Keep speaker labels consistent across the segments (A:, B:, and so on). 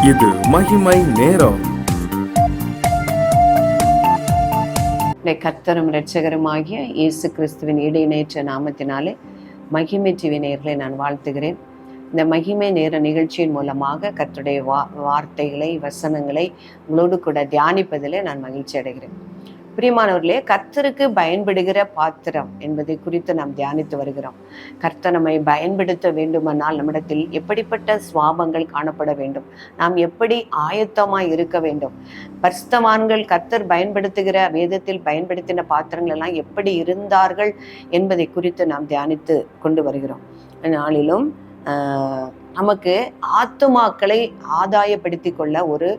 A: இது மகிமை நேரம்.
B: கர்த்தரும் இரட்சகருமாகிய இயேசு கிறிஸ்துவின் இடைநேற்ற நாமத்தினாலே மகிமை டிவி நேயர்களை நான் வாழ்த்துகிறேன். இந்த மகிமை நேர நிகழ்ச்சியின் மூலமாக கர்த்தருடைய வார்த்தைகளை வசனங்களை உங்களோடு கூட தியானிப்பதிலே நான் மகிழ்ச்சி அடைகிறேன். பிரியமானவர்களே, கர்த்தருக்கு பயன்படுகிற பாத்திரம் என்பதை குறித்து நாம் தியானித்து வருகிறோம். கர்த்தர் நம்மை பயன்படுத்த வேண்டுமானால் நம்மிடத்தில் எப்படிப்பட்ட சுவாபங்கள் காணப்பட வேண்டும், நாம் எப்படி ஆயத்தமாய் இருக்க வேண்டும், பரிசுத்தவான்கள் கர்த்தர் பயன்படுத்துகிற வேதத்தில் பயன்படுத்தின பாத்திரங்கள் எல்லாம் எப்படி இருந்தார்கள் என்பதை குறித்து நாம் தியானித்து கொண்டு வருகிறோம். நாளிலும் நமக்கு ஆத்துமாக்களை ஆதாயப்படுத்தி கொள்ள ஒரு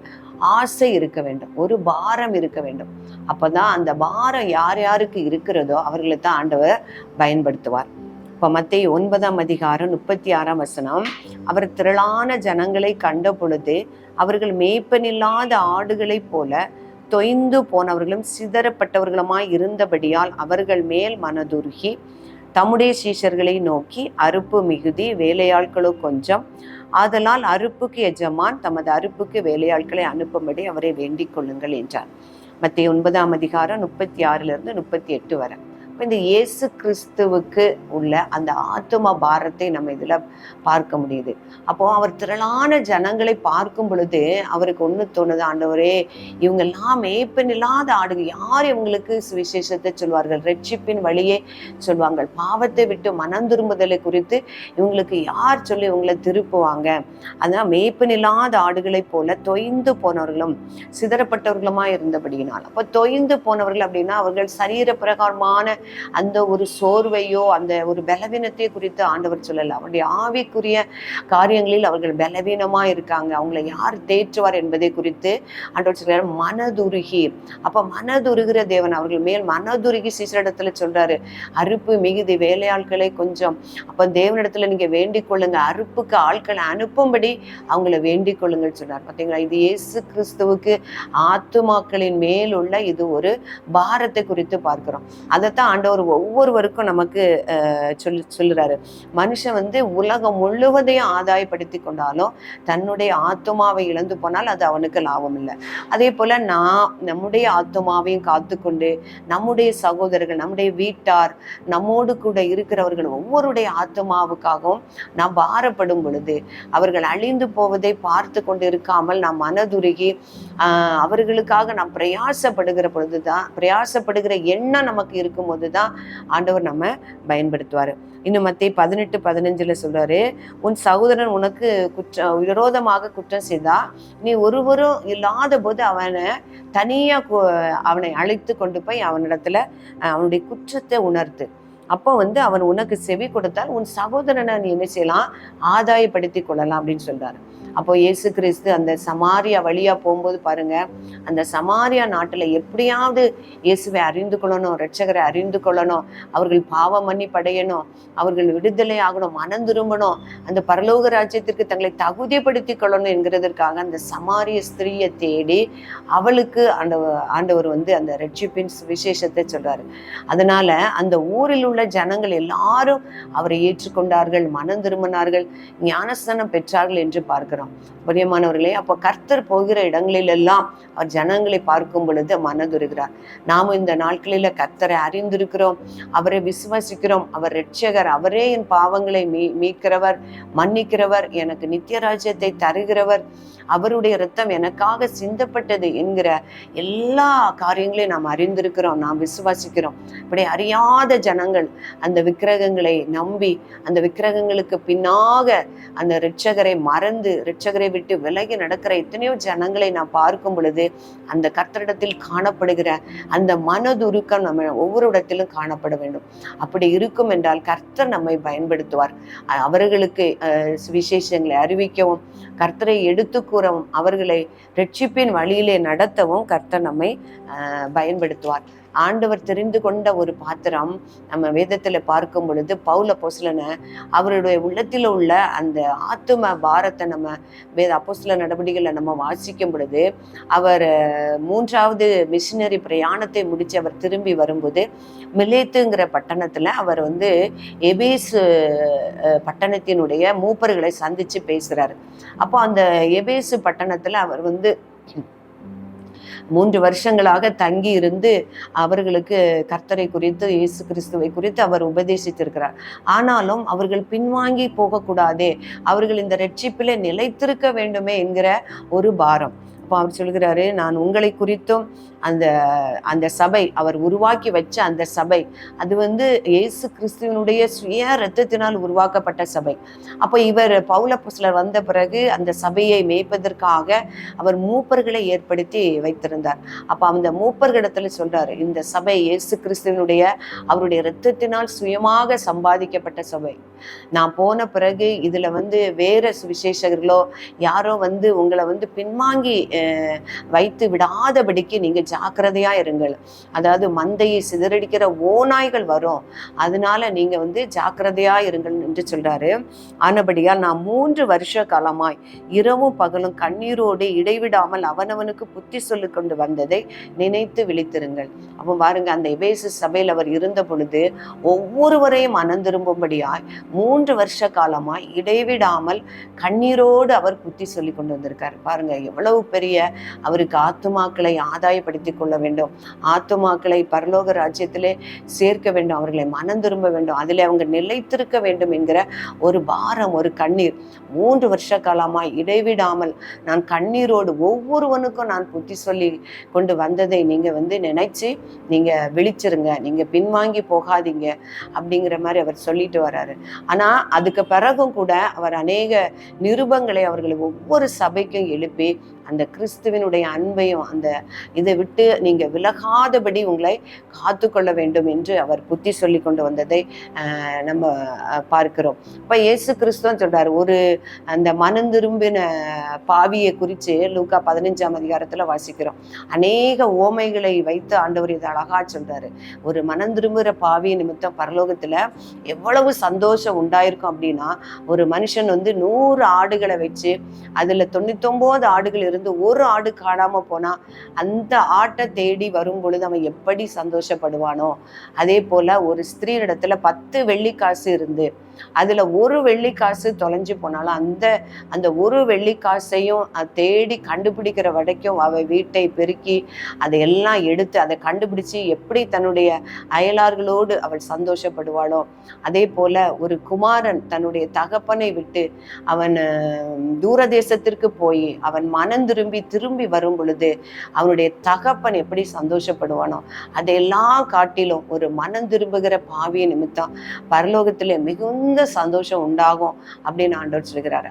B: ஆசை இருக்க வேண்டும், ஒரு பாரம் இருக்க வேண்டும். அப்பதான் அந்த பாரம் யார் யாருக்கு இருக்கிறதோ அவர்களை தான் ஆண்டவர் பயன்படுத்துவார். இப்ப மத்தேயு 9:36 அவர் திரளான ஜனங்களை கண்ட பொழுது அவர்கள் மேய்ப்பனில்லாத ஆடுகளைப் போல தொய்ந்து போனவர்களும் சிதறப்பட்டவர்களுமாய் இருந்தபடியால் அவர்கள் மேல் மனதுருகி தம்முடைய சீஷர்களை நோக்கி, அறுப்பு மிகுதி, வேலையாட்களோ கொஞ்சம், ஆதலால் அறுப்புக்கு எஜமான் தமது அறுப்புக்கு வேலையாட்களை அனுப்பும்படி அவரை வேண்டிக் கொள்ளுங்கள் என்றார். மத்தேயு 9:36-38 வரை. இந்த இயேசு கிறிஸ்துவுக்கு உள்ள அந்த ஆத்தும பாரத்தை நம்ம இதுல பார்க்க முடியுது. அப்போ அவர் திரளான ஜனங்களை பார்க்கும் பொழுது அவருக்கு ஒண்ணு தோணுது, ஆண்டவரே இவங்கெல்லாம் மேய்ப்பன் இல்லாத ஆடுகள், யார் இவங்களுக்கு சுவிசேஷத்தை சொல்வார்கள், ரட்சிப்பின் வழியே சொல்வாங்க, பாவத்தை விட்டு மனம் திரும்புதலை குறித்து இவங்களுக்கு யார் சொல்லி இவங்களை திருப்புவாங்க. அதனால மேய்ப்பன் இல்லாத ஆடுகளை போல தொய்ந்து போனவர்களும் சிதறப்பட்டவர்களுமா இருந்தபடியினால். அப்போ தொய்ந்து போனவர்கள் அப்படின்னா அவர்கள் சரீர பிரகாரமான அந்த ஒரு சோர்வையோ அந்த ஒரு பலவீனத்தை குறித்து ஆண்டவர் சொல்லல. அவருடைய ஆவிக்குரிய காரியங்களில் அவர்கள் பலவீனமா இருக்காங்க, அவங்களை யார் தேற்றுவார் என்பதை குறித்து ஆண்டவர் சொல்றாரு, மனதுருகி. அப்ப மனதுருகிற தேவன் அவர்கள் மேல் மனதுருகி சீசரிடத்துல சொல்றாரு, அறுப்பு மிகுதி, வேலையாட்களை கொஞ்சம். அப்ப தேவனிடத்துல நீங்க வேண்டிக் கொள்ளுங்க, அறுப்புக்கு ஆட்களை அனுப்பும்படி அவங்களை வேண்டிக் கொள்ளுங்கள் சொன்னார். பார்த்தீங்களா, இது இயேசு கிறிஸ்துவுக்கு ஆத்துமாக்களின் மேல் உள்ள இது ஒரு பாரத்தை குறித்து பார்க்கிறோம். அதைத்தான் ஆண்டவர் ஒவ்வொருவருக்கும் நமக்கு சொல்லுறாரு. மனுஷன் உலகம் முழுவதையும் ஆதாயப்படுத்தி கொண்டாலும் தன்னுடைய ஆத்துமாவை இழந்து போனால் அது அவனுக்கு லாபம் இல்லை. அதே போல நம்முடைய ஆத்துமாவையும் காத்து கொண்டு நம்முடைய சகோதரர்கள், நம்முடைய வீட்டார், நம்மோடு கூட இருக்கிறவர்கள் ஒவ்வொருடைய ஆத்துமாவுக்காகவும் நாம் பாரப்படும் பொழுது அவர்கள் அழிந்து போவதை பார்த்து கொண்டு இருக்காமல் நாம் மனதுருகி அவர்களுக்காக நாம் பிரயாசப்படுகிற பொழுதுதான், பிரயாசப்படுகிற எண்ணம் நமக்கு இருக்கும்போது தான் ஆண்டவர் நம்ம பயன்படுத்துவாரு. இன்னும் மத்தேயு 18:15 சொல்றாரு, உன் சகோதரன் உனக்கு விரோதமாக குற்றம் செய்தா நீ ஒருவரும் இல்லாத போது அவனை தனியா அவனை அழைத்து கொண்டு போய் அவனிடத்துல அவனுடைய குற்றத்தை உணர்த்து. அப்போ அவன் உனக்கு செவி கொடுத்தால் உன் சகோதரனை நீ என்ன செய்யலாம், ஆதாயப்படுத்தி கொள்ளலாம் அப்படின்னு சொல்றாரு. அப்போ இயேசு கிறிஸ்து அந்த சமாரியா வழியா போகும்போது பாருங்க, அந்த சமாரியா நாட்டுல எப்படியாவது இயேசுவை அறிந்து கொள்ளணும், இரட்சகரை அறிந்து கொள்ளணும், அவர்கள் பாவ மன்னிப்படையணும், அவர்கள் விடுதலை ஆகணும், மனம் திரும்பணும், அந்த பரலோக ராஜ்யத்திற்கு தங்களை தகுதிப்படுத்தி கொள்ளணும் என்கிறதற்காக அந்த சமாரிய ஸ்திரீயை தேடி அவளுக்கு ஆண்டவர் அந்த ரட்சிப்பின் விசேஷத்தை சொல்றாரு. அதனால அந்த ஊரில் உள்ள ஜனங்கள் எல்லாரும் அவரை ஏற்றுக்கொண்டார்கள், மனம் திரும்பினார்கள், ஞானஸ்தானம் பெற்றார்கள் என்று பார்க்கிறோம். பிரியமானவர்களே, அப்போ கர்த்தர் போகிற இடங்களில் எல்லாம் அவர் ஜனங்களை பார்க்கும் பொழுது மனதுருகிறார். நாமும் இந்த நாட்களில கர்த்தரை அறிந்திருக்கிறோம், அவரை விசுவாசிக்கிறோம், அவர் இரட்சகர், அவரே என் பாவங்களை மீட்கிறவர், மன்னிக்கிறவர், எனக்கு நித்திய ராஜ்யத்தை தருகிறவர், அவருடைய இரத்தம் எனக்காக சிந்தப்பட்டது என்கிற எல்லா காரியங்களையும் நாம் அறிந்திருக்கிறோம், நாம் விசுவாசிக்கிறோம். இப்படி அறியாத ஜனங்கள் அந்த விக்கிரகங்களை நம்பி அந்த விக்கிரகங்களுக்கு பின்னாக அந்த இரட்சகரை மறந்து இரட்சகரை விட்டு விலகி நடக்கிற எத்தனையோ ஜனங்களை நாம் பார்க்கும் பொழுது அந்த கர்த்தரிடத்தில் காணப்படுகிற அந்த மனதுருக்கம் நம்ம ஒவ்வொரு இடத்திலும் காணப்பட வேண்டும். அப்படி இருக்கும் என்றால் கர்த்தர் நம்மை பயன்படுத்துவார். அவர்களுக்கு விசேஷங்களை அறிவிக்கவும், கர்த்தரை எடுத்து கூறவும், அவர்களை ரட்சிப்பின் வழியிலே நடத்தவும் கர்த்தர் நம்மை பயன்படுத்துவார். ஆண்டவர் தெரிந்து கொண்ட ஒரு பாத்திரம். நம்ம வேதத்துல பார்க்கும் பொழுது பவுல் அப்போஸ்தலனை அவருடைய உள்ளத்தில் உள்ள அந்த ஆத்தும பாரத்தை நம்ம வேத அப்போஸ்தல நடவடிக்கைகளை நம்ம வாசிக்கும் பொழுது, அவர் 3வது மிஷினரி பிரயாணத்தை முடிச்சு அவர் திரும்பி வரும்போது மிலேத்துங்கிற பட்டணத்துல அவர் எபேசு பட்டணத்தினுடைய மூப்பர்களை சந்திச்சு பேசுறாரு. அப்போ அந்த எபேசு பட்டணத்துல அவர் 3 வருஷங்களாக தங்கி இருந்து அவர்களுக்கு கர்த்தரை குறித்து, இயேசு கிறிஸ்துவை குறித்து அவர் உபதேசித்திருக்கிறார். ஆனாலும் அவர்கள் பின்வாங்கி போகக்கூடாதே, அவர்கள் இந்த ரட்சிப்பிலே நிலைத்திருக்க வேண்டுமே என்கிற ஒரு பாரம். அப்போ அவர் சொல்கிறாரு, நான் உங்களை குறித்தும் அந்த அந்த சபை, அவர் உருவாக்கி வச்ச அந்த சபை, அது இயேசு கிறிஸ்துவனுடைய சுய இரத்தத்தினால் உருவாக்கப்பட்ட சபை. அப்போ இவர் பவுல் அப்போஸ்தலர் வந்த பிறகு அந்த சபையை மேய்ப்பதற்காக அவர் மூப்பர்களை ஏற்படுத்தி வைத்திருந்தார். அப்போ அந்த மூப்பர்களிடத்துல சொல்றாரு, இந்த சபை இயேசு கிறிஸ்துவனுடைய அவருடைய இரத்தத்தினால் சுயமாக சம்பாதிக்கப்பட்ட சபை. நான் போன பிறகு இதுல வேற சுவிசேஷகர்களோ யாரோ உங்களை பின்வாங்கி வைத்து விடாதபடிக்கு நீங்க ஜாக்கிரதையா இருங்கள். அதாவது மந்தையை சிதறடிக்கிற ஓநாய்கள் வரும், அதனால நீங்க ஜாக்கிரதையா இருங்கள் என்று சொல்றாரு. ஆனபடியால் நான் 3 வருஷ காலமாய் இரவும் பகலும் கண்ணீரோடு இடைவிடாமல் அவனவனுக்கு புத்தி சொல்லி கொண்டு வந்ததை நினைத்து விழித்திருங்கள். அப்போ பாருங்க, அந்த எபேசு சபையில் அவர் இருந்த பொழுது ஒவ்வொருவரையும் மனம் திரும்பும்படியாய் 3 வருஷ காலமாய் இடைவிடாமல் கண்ணீரோடு அவர் புத்தி சொல்லி கொண்டு வந்திருக்காரு. பாருங்க எவ்வளவு பெரிய அவருக்கு ஆத்துமாக்களை ஆதாயப்படுத்தி கொள்ள வேண்டும், ஆத்துமாக்களை பரலோக ராஜ்யத்திலே சேர்க்க வேண்டும், அவர்களை மனம் திரும்ப வேண்டும், அதில் அவங்க நிலைத்திருக்க வேண்டும் என்கிற ஒரு பாரம், ஒரு கண்ணீர். 3 வருஷ காலமாய் இடைவிடாமல் நான் கண்ணீரோடு ஒவ்வொருவனுக்கும் நான் புத்தி சொல்லி கொண்டு வந்ததை நீங்க நினைச்சு நீங்க விழிச்சிருங்க, நீங்க பின்வாங்கி போகாதீங்க அப்படிங்கிற மாதிரி அவர் சொல்லிட்டு வர்றாரு. ஆனா அதுக்கு பிறகும் கூட அவர் அநேக நிருபங்களை அவர்களை ஒவ்வொரு சபைக்கும் எழுப்பி அந்த கிறிஸ்துவினுடைய அன்பையும் அந்த இதை விட்டு நீங்க விலகாதபடி உங்களை காத்து கொள்ள வேண்டும் என்று அவர் புத்தி சொல்லி கொண்டு வந்ததை நம்ம பார்க்கிறோம். இப்ப இயேசு கிறிஸ்துவன் சொல்றாரு, ஒரு அந்த மனம் திரும்பின பாவியை குறித்து லூக்கா 15ஆம் அதிகாரத்துல வாசிக்கிறோம். அநேக ஓமைகளை வைத்து ஆண்டவர் இதை அழகா சொல்றாரு. ஒரு மனம் திரும்புகிற பாவி நிமித்தம் பரலோகத்துல எவ்வளவு சந்தோஷம் உண்டாயிருக்கும் அப்படின்னா, ஒரு மனுஷன் 100 ஆடுகளை வச்சு அதுல 99 ஆடுகள் இருந்து ஒரு ஆடு காணாம போனா அந்த ஆட்டை தேடி வரும் பொழுது அவன் எப்படி சந்தோஷப்படுவானோ, அதே போல ஒரு ஸ்திரீ இடத்துல 10 வெள்ளிக்காசு இருந்து அதுல ஒரு வெள்ளிக்காசு தொலைஞ்சு போனாலும் அந்த ஒரு வெள்ளிக்காசையும் தேடி கண்டுபிடிக்கிற வரைக்கும் அவ வீட்டை பெருக்கி அதையெல்லாம் எடுத்து அதை கண்டுபிடிச்சு எப்படி தன்னுடைய அயலார்களோடு அவள் சந்தோஷப்படுவாளோ, அதே போல ஒரு குமாரன் தன்னுடைய தகப்பனை விட்டு அவன் தூரதேசத்திற்கு போய் அவன் மனம் திரும்பி வரும் பொழுது அவனுடைய தகப்பன் எப்படி சந்தோஷப்படுவானோ, அதையெல்லாம் காட்டிலும் ஒரு மனம் திரும்புகிற பாவிய நிமித்தம் பரலோகத்திலே மிகுந்த சந்தோஷம் உண்டாகும் அப்படின்னு ஆண்டவர் சொல்கிறாரு.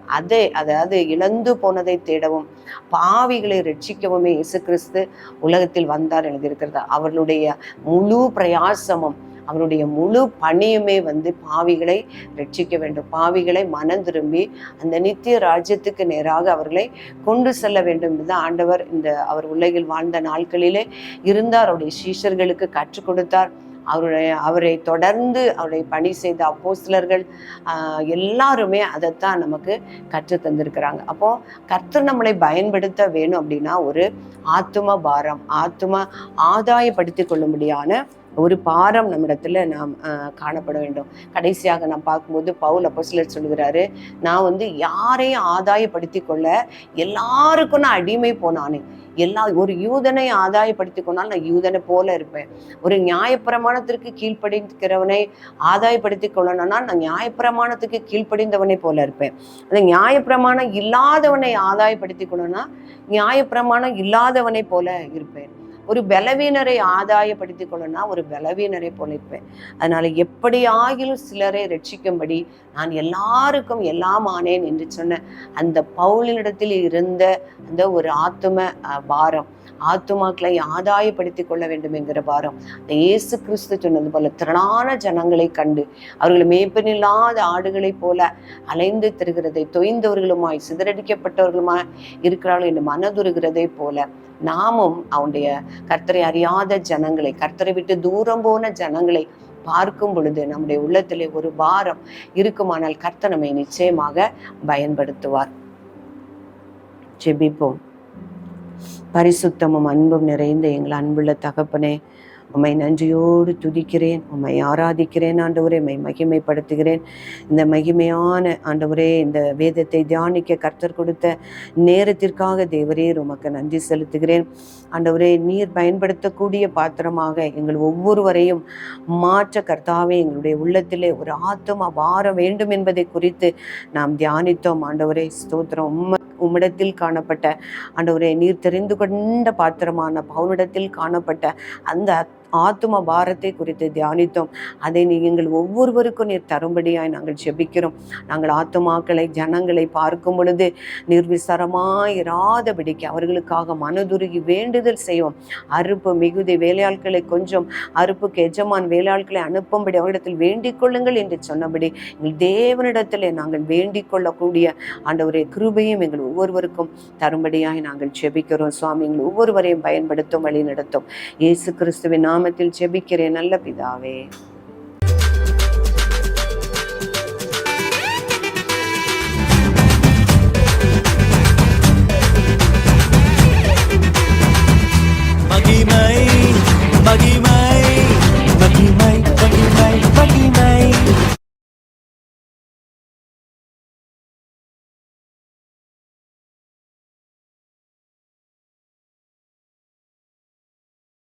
B: அதாவது இழந்து போனதை தேடவும் பாவிகளை ரட்சிக்கவுமே இயேசு கிறிஸ்து உலகத்தில் வந்தார் எழுதியிருக்கிறது. அவர்களுடைய முழு பிரயாசமும் அவருடைய முழு பணியுமே பாவிகளை ரட்சிக்க வேண்டும், பாவிகளை மனம் திரும்பி அந்த நித்திய ராஜ்யத்துக்கு நேராக அவர்களை கொண்டு செல்ல வேண்டும் என்றுதான் ஆண்டவர் அவர் உலகில் வாழ்ந்த நாட்களிலே இருந்தார். அவருடைய சீஷர்களுக்கு கற்றுக் கொடுத்தார். அவரை தொடர்ந்து அவருடைய பணி செய்த அப்போஸ்தலர்கள் எல்லாருமே அதைத்தான் நமக்கு கற்று தந்திருக்கிறாங்க. அப்போ கர்த்தர் நம்மளை பயன்படுத்த வேணும் அப்படின்னா ஒரு ஆத்தும பாரம், ஆத்தும ஆதாயப்படுத்திக் கொள்ளும்படியான ஒரு பாரம் நம்மிடத்துல நாம் காணப்பட வேண்டும். கடைசியாக நாம் பார்க்கும்போது பவுல் அப்போஸ்தலர் சொல்கிறாரு, நான் யாரையும் ஆதாயப்படுத்தி கொள்ள எல்லாருக்கும் நான் அடிமை போனானே, ஒரு யூதனை ஆதாயப்படுத்தி கொண்டால் நான் யூதனை போல இருப்பேன். ஒரு நியாயப்பிரமாணத்திற்கு கீழ்ப்படிக்கிறவனை ஆதாயப்படுத்தி கொள்ளணும்னா நான் நியாயப்பிரமாணத்துக்கு கீழ்ப்படிந்தவனை போல இருப்பேன். அந்த நியாயப்பிரமாணம் இல்லாதவனை ஆதாயப்படுத்தி கொள்ளணும்னா நியாயப்பிரமாணம் இல்லாதவனை போல இருப்பேன். ஒரு பலவீனரை ஆதாயப்படுத்திக் கொள்ளனா ஒரு பலவீனரை போல இருப்பேன். அதனால எப்படி ஆகிலும் சிலரை ரட்சிக்கும்படி நான் எல்லாருக்கும் எல்லாம் ஆனேன் என்று சொன்ன அந்த பவுலினிடத்தில் இருந்த அந்த ஒரு ஆத்தும பாரம், ஆத்துமாக்களை ஆதாயப்படுத்திக் கொள்ள வேண்டும் என்கிற பாரம், அந்த இயேசு கிறிஸ்து சொன்னது போல திரளான ஜனங்களை கண்டு அவர்கள் மேய்ப்பனில்லாத ஆடுகளைப் போல அலைந்து திரிகிறதை, தொய்ந்தவர்களுமாய் சிதறடிக்கப்பட்டவர்களுமாய் இருக்கிறார்கள் என்று மனதுருகிறதை போல நாமும் அவனுடைய கர்த்தரை அறியாத ஜனங்களை, கர்த்தரை விட்டு தூரம் போன ஜனங்களை பார்க்கும் பொழுது நம்முடைய உள்ளத்திலே ஒரு பாரம் இருக்குமானால் கர்த்தர் நம்மை நிச்சயமாக பயன்படுத்துவார். ஜெபிப்போம். பரிசுத்தமும் அன்பும் நிறைந்த எங்கள் அன்புள்ள தகப்பனே, உம்மை நன்றியோடு துதிக்கிறேன், உம்மை ஆராதிக்கிறேன் ஆண்டவரே, உம்மை மகிமைப்படுத்துகிறேன். இந்த மகிமையான ஆண்டவரே, இந்த வேதத்தை தியானிக்க கர்த்தர் கொடுத்த நேரத்திற்காக தேவரீர் உமக்கு நன்றி செலுத்துகிறேன். ஆண்டவரே, நீர் பயன்படுத்தக்கூடிய பாத்திரமாக எங்கள் ஒவ்வொருவரையும் மாற்ற கர்த்தாவே, எங்களுடைய உள்ளத்திலே ஒரு ஆத்தும பாரம் வேண்டும் என்பதை குறித்து நாம் தியானித்தோம். ஆண்டவரே ஸ்தோத்திரம். உம்மிடத்தில் காணப்பட்ட ஆண்டவரே, நீர் தெரிந்து கொண்ட பாத்திரமான பவுனிடத்தில் காணப்பட்ட அந்த ஆத்தும பாரத்தை குறித்து தியானித்தோம். அதை எங்கள் ஒவ்வொருவருக்கும் நீர் தரும்படியாய் நாங்கள் ஜெபிக்கிறோம். நாங்கள் ஆத்துமாக்களை, ஜனங்களை பார்க்கும் பொழுது நிர்விசாரமாயிராதபடிக்கு அவர்களுக்காக மனதுருகி வேண்டுதல் செய்வோம். அறுப்பு மிகுதி, வேலையாட்களை கொஞ்சம், அறுப்புக்கு எஜமான் வேலையாட்களை அனுப்பும்படி அவரிடத்தில் வேண்டிக் கொள்ளுங்கள் என்று சொன்னபடி எங்கள் தேவனிடத்திலே நாங்கள் வேண்டிக் கொள்ளக்கூடிய ஆண்டவரே கிருபையும் எங்கள் ஒவ்வொருவருக்கும் தரும்படியாய் நாங்கள் ஜெபிக்கிறோம். சுவாமி, எங்கள் ஒவ்வொருவரையும் பயன்படுத்தும், வழி நடத்தும். இயேசு கிறிஸ்துவின் நாமத்தில் ஜெபிக்கிறேன் நல்ல பிதாவே.